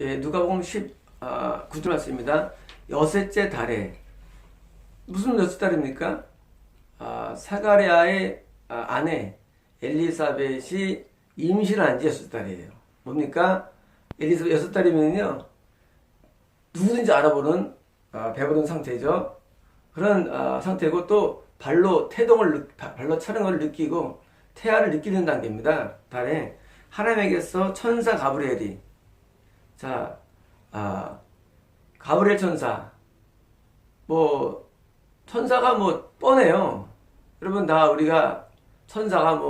예, 누가복음 19절 말씀입니다. 여섯째 달에 무슨 여섯 달입니까? 사가랴의 아내 엘리사벳이 임신을 한 지 여섯 달이에요. 뭡니까? 엘리사벳 여섯 달이면요 누구든지 알아보는 배부른 상태죠. 그런 상태고 또 발로 발로 차는 걸 느끼고 태아를 느끼는 단계입니다. 달에 하나님에게서 천사 가브리엘이 가브리엘 천사 천사가 뻔해요. 여러분 다 우리가 천사가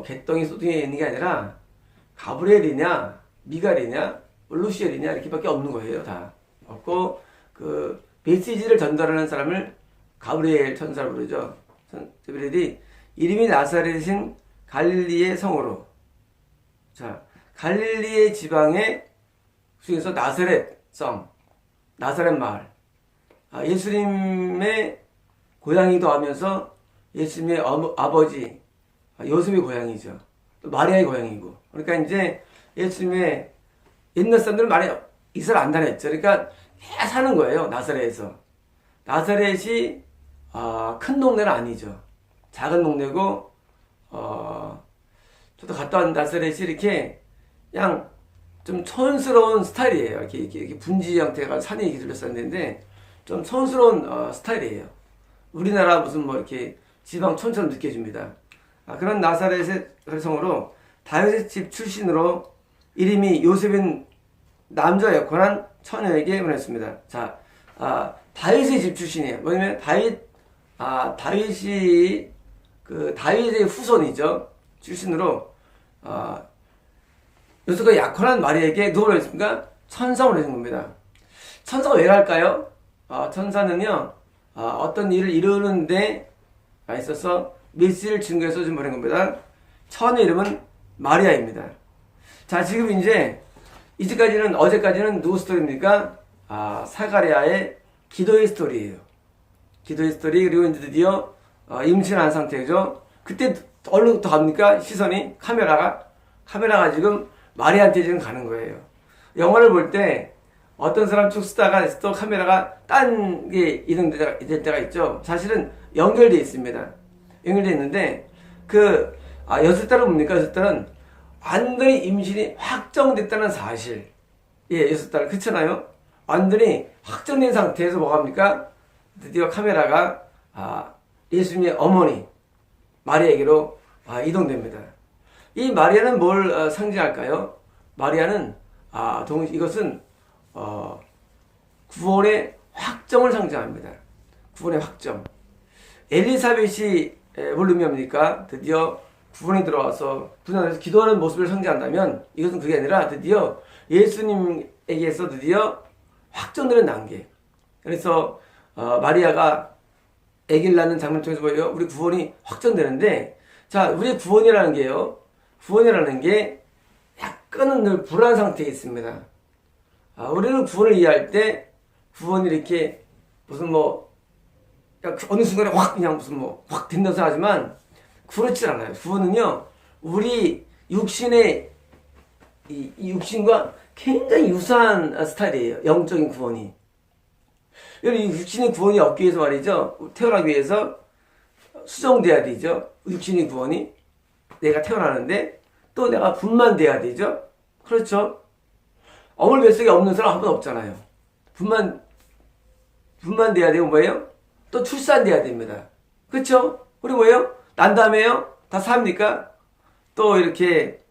개똥이 소똥이 있는 게 아니라 가브리엘이냐 미갈이냐 루시엘이냐 이렇게밖에 없는 거예요. 다 없고 그 메시지를 전달하는 사람을 가브리엘 천사로 부르죠. 가브리엘이 이름이 나사렛인 갈릴리의 성으로 갈릴리의 지방의 중에서 나사렛 성 나사렛 마을 예수님의 고향이기도 하면서 예수님의 아버지 요셉의 고향이죠. 또 마리아의 고향이고. 그러니까 이제 예수님의 옛날 사람들은 이스라엘 안 다녔죠. 그러니까 다 사는 거예요. 나사렛에서. 나사렛이 큰 동네는 아니죠. 작은 동네고 저도 갔다 온 나사렛이 이렇게 그냥 좀 촌스러운 스타일이에요. 이렇게 분지 형태가 산이 둘러쌌는데 좀 촌스러운 스타일이에요. 우리나라 무슨 이렇게 지방 촌처럼 느껴집니다. 그런 나사렛의 성으로 다윗의 집 출신으로 이름이 요셉인 남자 여건한 처녀에게 보냈습니다. 다윗의 집 출신이에요. 뭐냐면 다윗이 다윗의 후손이죠. 출신으로 요셉과 약혼한 마리아에게 누가 보냈습니까? 천사가 보내준 겁니다. 천사가 왜 갈까요? 천사는요 어떤 일을 이루는 데 있어서 메시지를 증거해서 좀 보낸 겁니다. 처녀 이름은 마리아입니다. 지금 이제 이제까지는 어제까지는 누구 스토리입니까? 사가랴의 기도의 스토리예요. 기도의 스토리. 그리고 이제 드디어 임신한 상태죠. 그때 얼른부터 갑니까? 시선이 카메라가 지금 마리아한테 지금 가는 거예요. 영화를 볼 때 어떤 사람 쭉 쓰다가 또 카메라가 딴 게 이동될 때가 있죠. 사실은 연결되어 있습니다. 연결되어 있는데 여섯 달은 뭡니까? 여섯 달은 완전히 임신이 확정됐다는 사실. 여섯 달 그렇잖아요. 완전히 확정된 상태에서 뭐합니까? 드디어 카메라가 예수님의 어머니 마리아에게로 이동됩니다. 이 마리아는 뭘 상징할까요? 마리아는 이것은 구원의 확정을 상징합니다. 구원의 확정. 엘리사벳이 뭘 의미합니까? 드디어 구원에 들어와서 분양에서 기도하는 모습을 상징한다면 이것은 그게 아니라 드디어 예수님에게서 드디어 확정되는 단계. 그래서 마리아가 아기를 낳는 장면을 통해서 보여요. 우리 구원이 확정되는데 우리의 구원이라는 게요. 구원이라는 게 약간은 늘 불안 상태에 있습니다. 우리는 구원을 이해할 때 구원이 이렇게 무슨 어느 순간에 그냥 확 된다고 생각하지만 그렇지 않아요. 구원은요, 우리 육신의 이 육신과 굉장히 유사한 스타일이에요. 영적인 구원이. 여러분, 육신의 구원이 얻기 위해서 말이죠. 태어나기 위해서 수정돼야 되죠. 육신의 구원이. 내가 태어나는데 또 내가 분만돼야 되죠. 그렇죠. 어머니 뱃속에 없는 사람 한 번 없잖아요. 분만돼야 되고 뭐예요? 또 출산돼야 됩니다. 그렇죠? 우리 뭐예요? 난 다음에요? 다 삽니까? 또 이렇게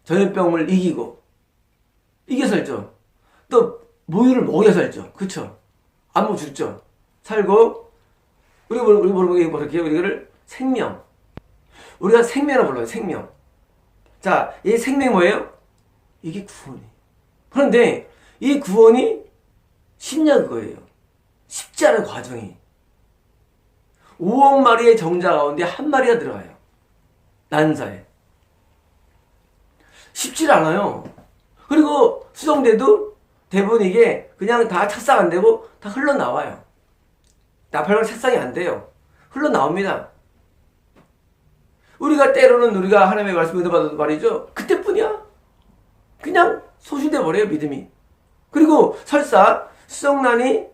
전염병을 이겨 살죠. 또 모유를 먹여 살죠. 그렇죠? 안 먹고 죽죠. 살고 우리 뭐렇게 우리를 생명. 우리가 생명을 불러요. 생명. 이 생명 뭐예요? 이게 구원이에요. 그런데 이 구원이 쉽냐 그거예요. 쉽지 않은 과정이. 5억 마리의 정자 가운데 한 마리가 들어가요. 난사에. 쉽지 않아요. 그리고 수정돼도 대부분 이게 그냥 다 착상 안 되고 다 흘러나와요. 나팔관 착상이 안 돼요. 흘러나옵니다. 우리가 때로는 우리가 하나님의 말씀을 받아도 말이죠. 그때뿐이야. 그냥 소실돼 버려요, 믿음이. 그리고 설사 수정란이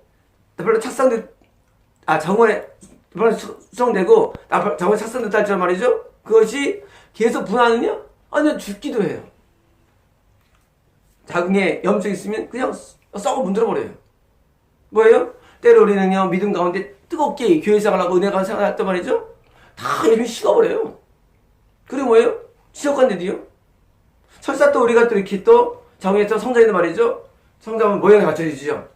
별로 정원에 별로 수정되고 정원에 착상됐다 할지란 말이죠. 그것이 계속 분하느냐? 아니요, 죽기도 해요. 자궁에 염증이 있으면 그냥 썩어 문드러버려요. 뭐예요? 때로 우리는요, 믿음 가운데 뜨겁게 교회 생활하고 은혜가 생활했단 말이죠. 다 열심히 식어버려요. 그리고 뭐예요? 지적관들이요. 설사 또 우리가 또 이렇게 또 정에서 성장했단 말이죠. 성장하면 모양이 갖춰지죠.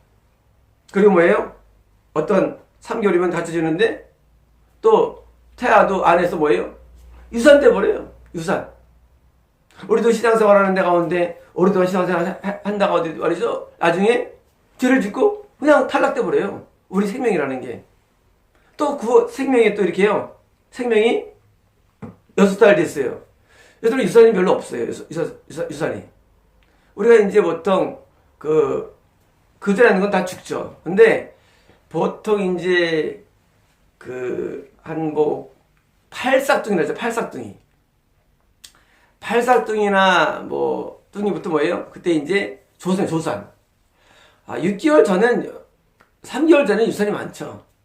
그리고 뭐예요? 어떤 3개월이면 갖춰지는데 또 태아도 안에서 뭐예요? 유산돼 버려요. 유산. 우리도 신앙생활 하는 데 가운데 오랫동안 신앙생활 한다고 하더니 말이죠. 나중에 죄를 짓고 그냥 탈락돼 버려요. 우리 생명이라는 게. 또 그 생명이 또 이렇게요. 생명이 6달 됐어요. 여기서는 유산이 별로 없어요. 유산이. 우리가 이제 보통 그전에 하는 건 다 죽죠. 근데 보통 이제 팔싹둥이라죠. 팔싹둥이. 팔싹둥이나 뭐 뚱이부터 뭐예요? 그때 이제 조산. 6개월 전엔 3개월 전에 유산이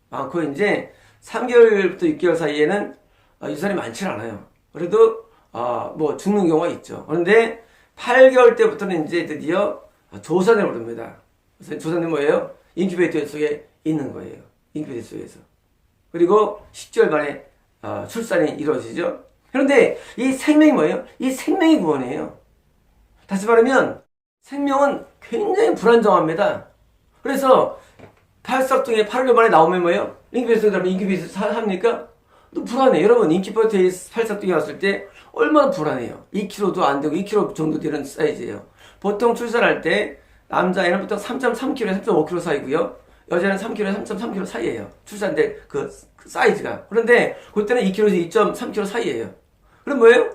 많고 이제 3개월부터 6개월 사이에는 유산이 많지 않아요. 그래도 뭐 죽는 경우가 있죠. 그런데 8개월 때부터는 이제 드디어 조산을 오릅니다. 조산은 뭐예요? 인큐베이터 속에 있는 거예요. 인큐베이터 속에서. 그리고 10개월 만에 출산이 이루어지죠. 그런데 이 생명이 뭐예요? 이 생명이 구원이에요. 다시 말하면 생명은 굉장히 불안정합니다. 그래서 팔싹둥이 8개월 만에 나오면 뭐예요? 인큐베이터 합니까? 또 불안해. 여러분, 인큐베이터에 팔싹둥이 왔을 때 얼마나 불안해요. 2kg도 안 되고 2kg 정도 되는 사이즈예요. 보통 출산할 때 남자애는 보통 3.3kg, 3.5kg 사이고요. 여자는 3kg, 3.3kg 사이예요. 출산될 그 사이즈가. 그런데 그때는 2kg에서 2.3kg 사이예요. 그럼 뭐예요?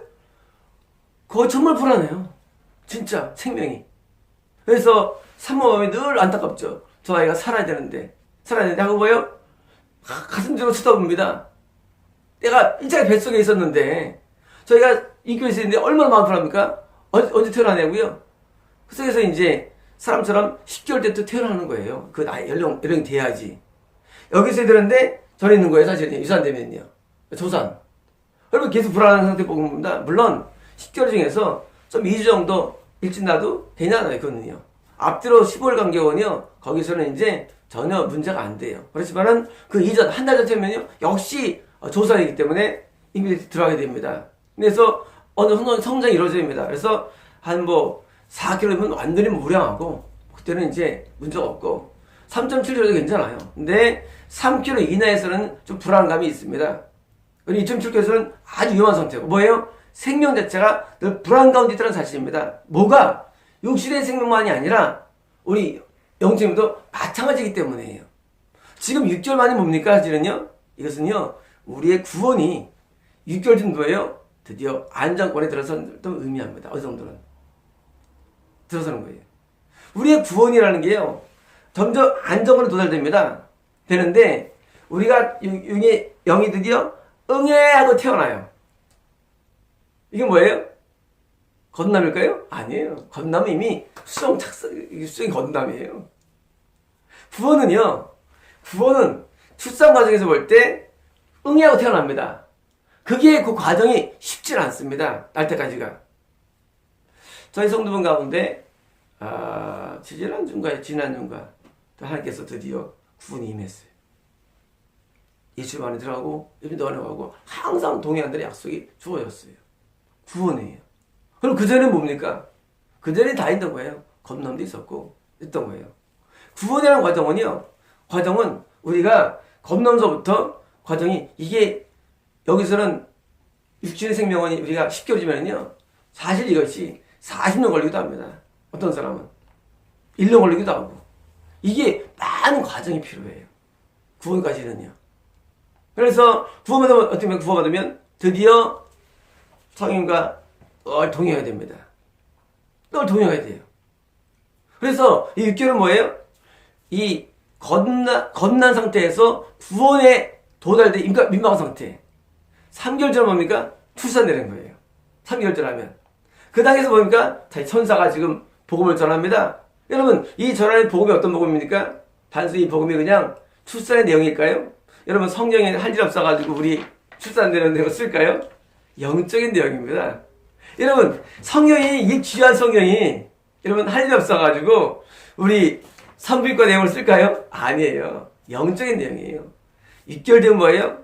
그거 정말 불안해요. 진짜 생명이. 그래서 산모마음이 늘 안타깝죠. 저 아이가 살아야 되는데 하고 뭐예요? 가슴 뒤로 쳐다봅니다. 내가 일자리 뱃속에 있었는데 저희가 인큐베이터에 있는데 얼마나 마음 불합니까? 언제 태어나냐고요? 그 속에서 이제 사람처럼 10개월 때부터 태어나는 거예요. 그 나이 연령이 돼야지. 여기서 되는데 전에 있는 거예요. 사실은 유산되면요. 조산. 여러분 계속 불안한 상태 보입니다. 물론 10개월 중에서 좀 2주 정도 일찍 나도 되잖아요. 그거는요. 앞뒤로 15일 간격은요. 거기서는 이제 전혀 문제가 안 돼요. 그렇지만은 그 이전 한 달 전이면요. 역시 조산이기 때문에 인큐베이터 들어가게 됩니다. 그래서 어느 정도 성장이 이루어져야 됩니다. 그래서 한 4kg면 완전히 무량하고 그때는 이제 문제가 없고 3.7kg도 괜찮아요. 근데 3kg 이내에서는 좀 불안감이 있습니다. 그리고 2.7kg에서는 아주 위험한 상태고 뭐예요? 생명 자체가 늘 불안 가운데 있다는 사실입니다. 뭐가? 육신의 생명만이 아니라 우리 영적인도 마찬가지이기 때문이에요. 지금 6개월 만이 뭡니까? 사실은요. 이것은요. 우리의 구원이 6개월 정도예요. 드디어 안정권에 들어선 또 의미합니다. 어느 정도는. 들어서는 거예요. 우리의 구원이라는 게요. 점점 안정권에 도달됩니다. 되는데 우리가 영이 드디어 응애하고 태어나요. 이게 뭐예요? 건담일까요? 아니에요. 건담은 이미 수정이 건담이에요. 구원은 출산 과정에서 볼 때 응애하고 태어납니다. 그게 그 과정이 쉽지 않습니다. 날 때까지가. 저희 성도분 가운데 지난주인가 하나님께서 드디어 구원이 임했어요. 예수 안에 들어가고 예수도 안에 가고 항상 동행한다는 약속이 주어졌어요. 구원이에요. 그럼 그전에는 뭡니까? 그전에 다 있던 거예요. 겁남도 있었고 있던 거예요. 구원이라는 과정은 우리가 겁남서부터 과정이 이게 여기서는 육신의 생명은 우리가 10개월이면요. 사실 이것이 40년 걸리기도 합니다. 어떤 사람은 1년 걸리기도 하고 이게 많은 과정이 필요해요. 구원까지는요. 그래서 구원받으면 드디어 성인과 늘 동행해야 됩니다. 늘 동행해야 돼요. 그래서 이 6개월은 뭐예요? 이 겁난 상태에서 구원에 도달된 민망한 상태. 3개월 전 뭡니까? 출산되는 거예요. 3개월 전 하면. 그 당에서 뭡니까? 자기 천사가 지금 복음을 전합니다. 여러분, 이 전하는 복음이 어떤 복음입니까? 단순히 이 복음이 그냥 출산의 내용일까요? 여러분, 성경에 할 일 없어가지고 우리 출산되는 내용 쓸까요? 영적인 내용입니다. 여러분, 성경이, 이 귀한 성경이 여러분 할 일 없어가지고 우리 산부인과 내용을 쓸까요? 아니에요. 영적인 내용이에요. 6개월 되면 뭐예요?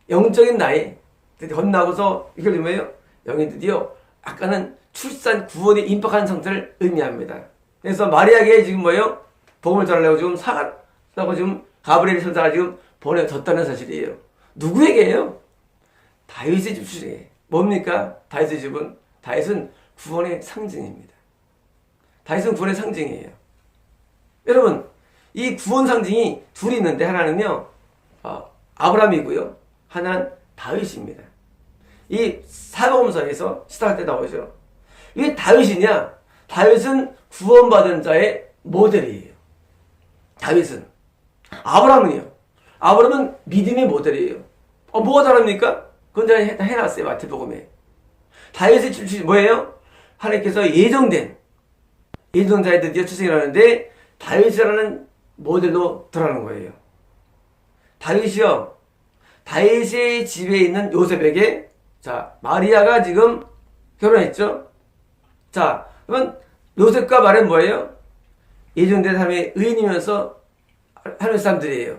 영적인 나이. 건나고서 6개월 되면 뭐예요? 영이 드디어 아까는 출산 구원에 임박한 상태를 의미합니다. 그래서 마리아에게 지금 뭐예요? 복음을 전하려고 지금 사가라고 지금 가브리엘 천사가 지금 보내졌다는 사실이에요. 누구에게요? 다윗의 집 출신에. 뭡니까? 다윗의 집은? 다윗은 구원의 상징입니다. 다윗은 구원의 상징이에요. 여러분, 이 구원 상징이 둘이 있는데 하나는요, 아브라함이고요. 하나는 다윗입니다. 이 사복음서에서 시작할 때 나오죠. 왜 다윗이냐? 다윗은 구원받은 자의 모델이에요. 다윗은. 아브라함은요? 아브라함은 믿음의 모델이에요. 뭐가 다릅니까? 그건 제가 해놨어요. 마태복음에. 다윗의 출신이 뭐예요? 하나님께서 예정된 자에 드디어 출생을 하는데 다윗이라는 모델로 들어가는 거예요. 다윗이요. 다윗의 집에 있는 요셉에게 자, 마리아가 지금 결혼했죠? 자, 그러면 요셉과 마리아는 뭐예요? 예정된 사람의 의인이면서 하는 사람들이에요.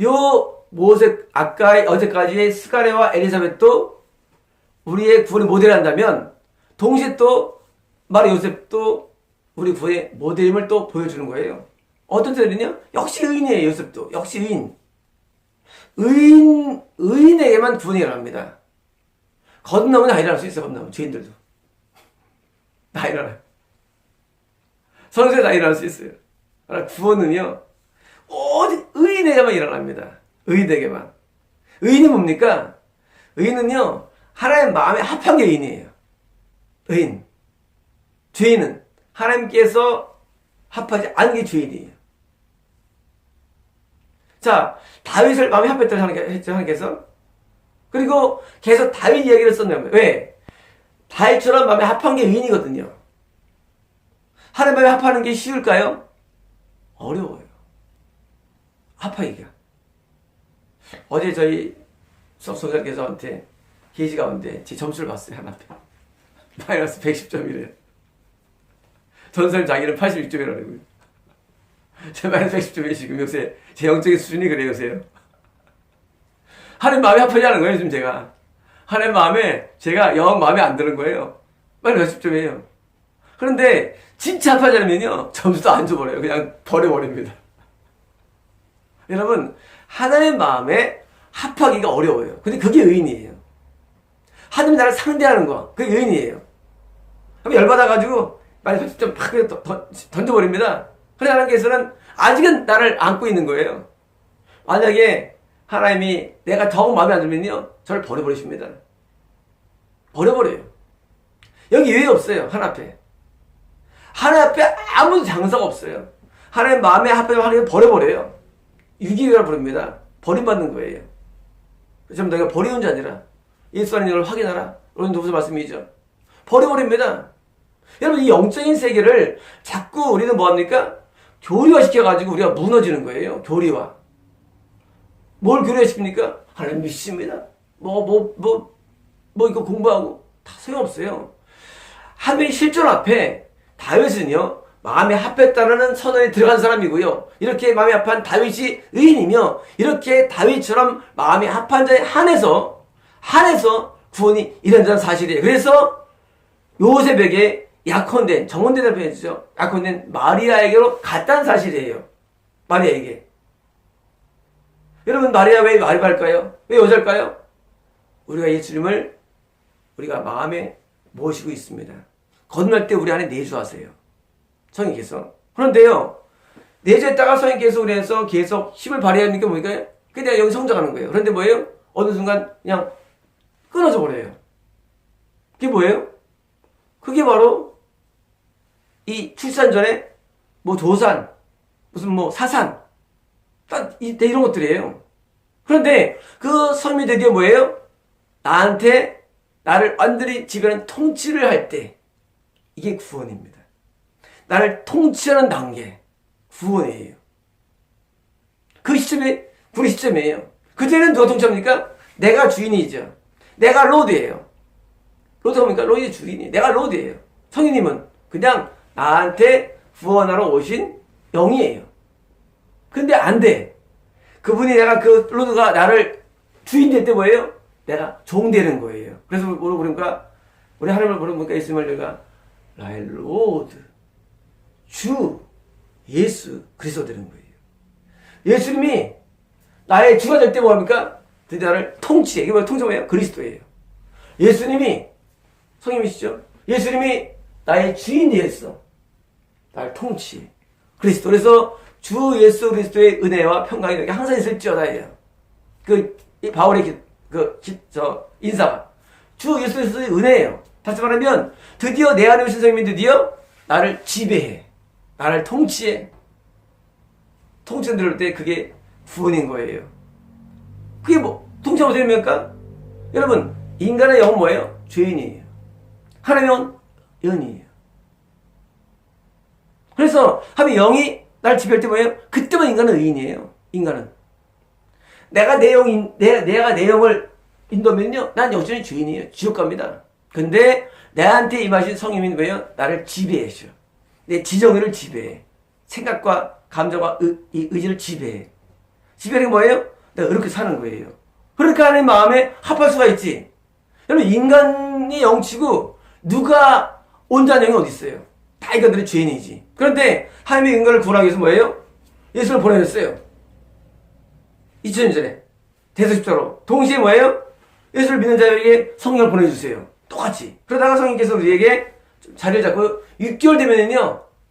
요 모색, 어제까지의 스가랴와 엘리사벳도 우리의 구원의 모델을 한다면 동시에 또 마리아 요셉도 우리 구원의 모델임을 또 보여주는 거예요. 어떤 사람이냐? 역시 의인이에요. 요셉도. 역시 의인. 의인에게만 구원이 일어납니다. 건너면 다 일어날 수 있어요. 건너면 죄인들도 다 일어나요. 선수에 다 일어날 수 있어요. 그러나 구원은요 오직 의인에게만 일어납니다. 의인에게만. 의인이 뭡니까? 의인은요 하나님 마음에 합한 게 의인이에요. 의인. 죄인은 하나님께서 합하지 않은 게 죄인이에요. 자, 다윗을 마음에 합했다고 하나님께서. 그리고 계속 다윗 이야기를 썼냐면 왜? 다윗처럼 마음에 합한 게 의인이거든요. 하나님 마음에 합하는 게 쉬울까요? 어려워요. 합하기가. 어제 저희 수업소장께서 저한테 계시 가운데 제 점수를 봤어요. 하나 앞에. 마이너스 110점이래요. 전설 자기는 86점이라고요. 제 마이너스 110점이 지금 요새 제 영적인 수준이 그래요. 요새요. 하나님 마음에 합하지 않은 거예요. 지금 제가. 하나님 마음에 제가 영 마음에 안 드는 거예요. 마이너스 10점이에요. 그런데 진짜 합하지 않으면요. 점수도 안 줘버려요. 그냥 버려버립니다. 여러분 하나님 마음에 합하기가 어려워요. 근데 그게 의인이에요. 하나님이 나를 상대하는 거 그게 의인이에요. 그럼 열받아가지고 마이너스 10점 팍 던져버립니다. 그래서 하나님께서는 아직은 나를 안고 있는 거예요. 만약에 하나님이 내가 정 마음에 안 들면요 저를 버려버리십니다. 버려버려요. 여기 왜 없어요? 하나님 앞에. 하나님 앞에 아무 장사가 없어요. 하나님 마음에 합하면 하나님 버려버려요. 유기교라 부릅니다. 버림받는 거예요. 좀 내가 버리는 자니라 예수 안에 걸 확인하라. 이런 무슨 말씀이죠? 버려버립니다. 여러분 이 영적인 세계를 자꾸 우리는 뭐합니까? 교리화 시켜가지고 우리가 무너지는 거예요. 교리화. 뭘 교리화시킵니까? 하나님 믿습니다. 이거 공부하고 다 소용없어요. 하나님의 실존 앞에 다윗은요 마음에 합했다는 선언에 들어간 사람이고요. 이렇게 마음에 합한 다윗이 의인이며 이렇게 다윗처럼 마음에 합한 자에 한해서 구원이 이런다는 사실이에요. 그래서 요셉에게 약혼된 정혼된 표현이죠. 약혼된 마리아에게로 갔다는 사실이에요. 마리아에게. 여러분 마리아 왜 마리아일까요? 왜 여자일까요? 우리가 예수님을 우리가 마음에 모시고 있습니다. 건널 때 우리 안에 내주하세요. 성령께서. 그런데요 내주했다가 성령께서 우리에서 계속 힘을 발휘하는 게 뭐니까 그게 내가 여기 성장하는 거예요. 그런데 뭐예요? 어느 순간 그냥 끊어져 버려요. 그게 뭐예요? 그게 바로 이 출산 전에 조산 무슨 사산 딱 이런 것들이에요. 그런데 그 섬이 드디어 뭐예요? 나를 완전히 지배하는 통치를 할 때 이게 구원입니다. 나를 통치하는 단계, 구원이에요. 그 시점이 구원의 시점이에요. 그때는 누가 통치합니까? 내가 주인이죠. 내가 로드예요. 로드가 뭡니까? 로드의 주인이. 내가 로드예요. 성령님은 그냥 나한테 구원하러 오신 영이에요. 근데 안 돼. 그분이 내가 그 로드가 나를 주인 될 때 뭐예요? 내가 종 되는 거예요. 그래서 뭐라고 그러니까 우리 하나님을 부르니까 예수님을 내가 나의 로드, 주, 예수, 그리스도 되는 거예요. 예수님이 나의 주가 될 때 뭐합니까? 드디어 나를 통치해. 이게 뭐야? 통치가 뭐예요? 그리스도예요. 예수님이 성님이시죠? 예수님이 나의 주인이 됐어. 나를 통치해. 그리스도. 그래서 주 예수 그리스도의 은혜와 평강이 너에게 항상 있을지어다예요. 바울의 인사가 주 예수 그리스도의 은혜예요. 다시 말하면 드디어 내 안에 오신 성님이 드디어 나를 지배해. 나를 통치해. 통치가 들을 때 그게 구원인 거예요. 그게 통치가 어떻게 됩니까? 여러분, 인간의 영은 뭐예요? 죄인이에요. 하나님의 영은 영이에요. 그래서 하나님의 영이 날 지배할 때 뭐예요? 그때만 인간은 의인이에요. 인간은. 내가 내 영을 인도하면요, 난 여전히 죄인이에요. 지옥 갑니다. 근데 내한테 임하신 성령님이 뭐예요? 나를 지배해줘. 내 지정의를 지배해. 생각과 감정과 의지를 지배해. 지배하는 게 뭐예요? 내가 이렇게 사는 거예요. 그렇게 하는 마음에 합할 수가 있지. 여러분, 인간이 영치고 누가 온전한 영이 어디 있어요? 다 인간들이 죄인이지. 그런데 하나님의 인간을 구원하기 위해서 뭐예요? 예수를 보내줬어요. 2000년 전에 대속십자로 동시에 뭐예요? 예수를 믿는 자에게 성령을 보내주세요. 똑같이. 그러다가 성령께서 우리에게 자리를 잡고 6개월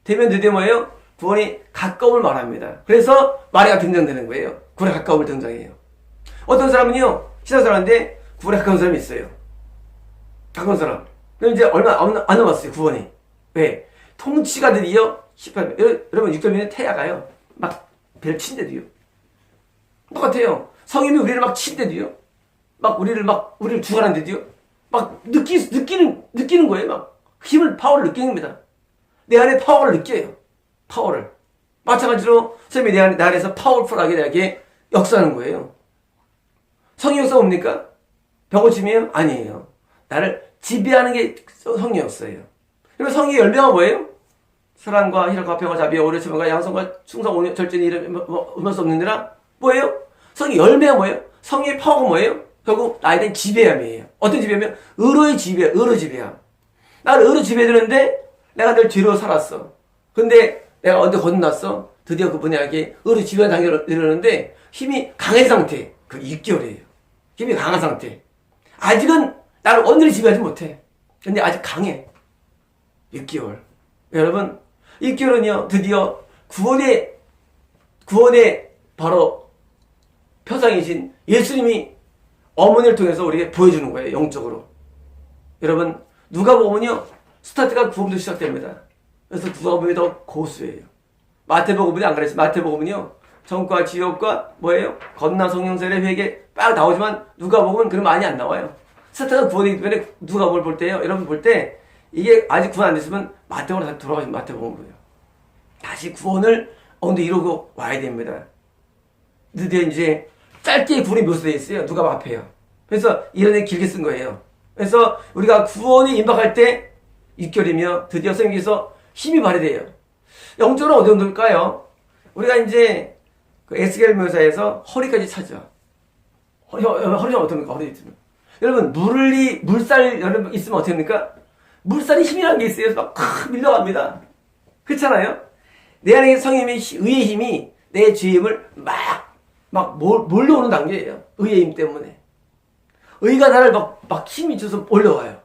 되면 드디어 뭐예요? 구원이 가까움을 말합니다. 그래서 마리아가 등장되는 거예요. 구원에 가까움을 등장해요. 어떤 사람은요, 신앙생활하는데 구원에 가까운 사람이 있어요. 가까운 사람. 그럼 이제 얼마 안 남았어요, 구원이. 왜? 통치가 드디어 18년. 여러분, 6개월 전에 태아가요. 막 배를 친대도요. 똑같아요. 성인이 우리를 막 친대도요. 우리를 주관한대도요. 막 느끼는 거예요. 막 파워를 느끼는 겁니다. 내 안에 파워를 느껴요. 파워를. 마찬가지로 선생님이 내 안에서 파워풀하게 내게 역사하는 거예요. 성령 역사 뭡니까? 병고침이에요? 아니에요. 나를 지배하는 게 성령 역사예요. 그러면 성령의 열매가 뭐예요? 사랑과 희락과 평화 자비와 오래 참음과 양성과 충성 온유 절제는 이름 음할 수 없는 데라 뭐예요? 성령의 열매가 뭐예요? 성령의 파워가 뭐예요? 결국 나에 대한 지배함이에요. 어떤 지배하면 의로의 지배, 의로 지배함. 나를 의로 지배되는데 내가 늘 죄로 살았어. 근데 내가 언제 건넜어? 드디어 그분이 나에게 의로 지배하는 단계로 이르는데 힘이 강한 상태. 그 6개월이에요. 힘이 강한 상태. 아직은 나를 온전히 지배하지 못해. 근데 아직 강해. 6개월. 여러분, 6개월은요, 드디어 구원의 바로 표상이신 예수님이 어머니를 통해서 우리에게 보여주는 거예요, 영적으로. 여러분, 누가복음은요, 스타트가 구원부터 시작됩니다. 그래서 누가복음이 더 고수예요. 마태복음은 안 그랬어요. 마태복음은요, 정과 지옥과 뭐예요? 겁나 성령세례 회개 빡 나오지만 누가복음은 그런 많이 안 나와요. 스타트가 구원이기 때문에 누가복음을 볼 때요, 여러분 볼 때 이게 아직 구원 안 됐으면 마태복음으로 다시 돌아가시면 마태복음으로요. 다시 구원을 이루고 와야 됩니다. 드디어 이제 짧게 구원이 묘사되어 있어요. 누가 앞에요. 그래서 이런 애 길게 쓴 거예요. 그래서 우리가 구원이 임박할 때 6개월이며 드디어 선생님께서 힘이 발휘돼요. 영적으로 어느 정도일까요? 우리가 이제 그 에스겔 묘사에서 허리까지 차죠. 허리가 어떻습니까? 허리 있으면. 여러분, 물살 여러분 있으면 어떻게 합니까? 물살이 힘이라는 게 있어요. 막 밀려갑니다. 그렇잖아요? 내 안에 성님의 의의 힘이 내 죄임을 막 몰려오는 단계예요. 의의 힘 때문에. 의가 나를 막 힘이 줘서 올려와요.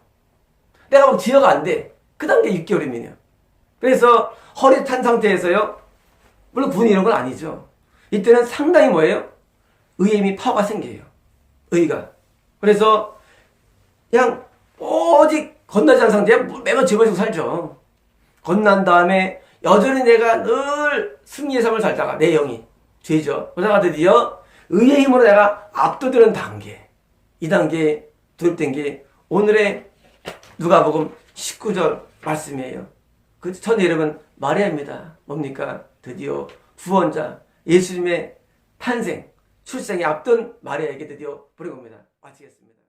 내가 막 지어가 안 돼. 그 단계 6개월이면요. 그래서 허리 탄 상태에서요. 물론 구원이 이런 건 아니죠. 이때는 상당히 뭐예요? 의의 힘이 파워가 생겨요. 의가. 그래서 그냥 오직 건너지 않은 상태에 매번 죄벌이고 살죠. 건난 다음에 여전히 내가 늘 승리의 삶을 살다가 내 영이 죄죠. 그러다가 드디어 의의 힘으로 내가 압도되는 단계. 이 단계에 도입된 게 오늘의 누가복음 19절 말씀이에요. 그 천의 이름은 마리아입니다. 뭡니까? 드디어 구원자 예수님의 탄생, 출생에 앞둔 마리아에게 드디어 부른 겁니다. 마치겠습니다.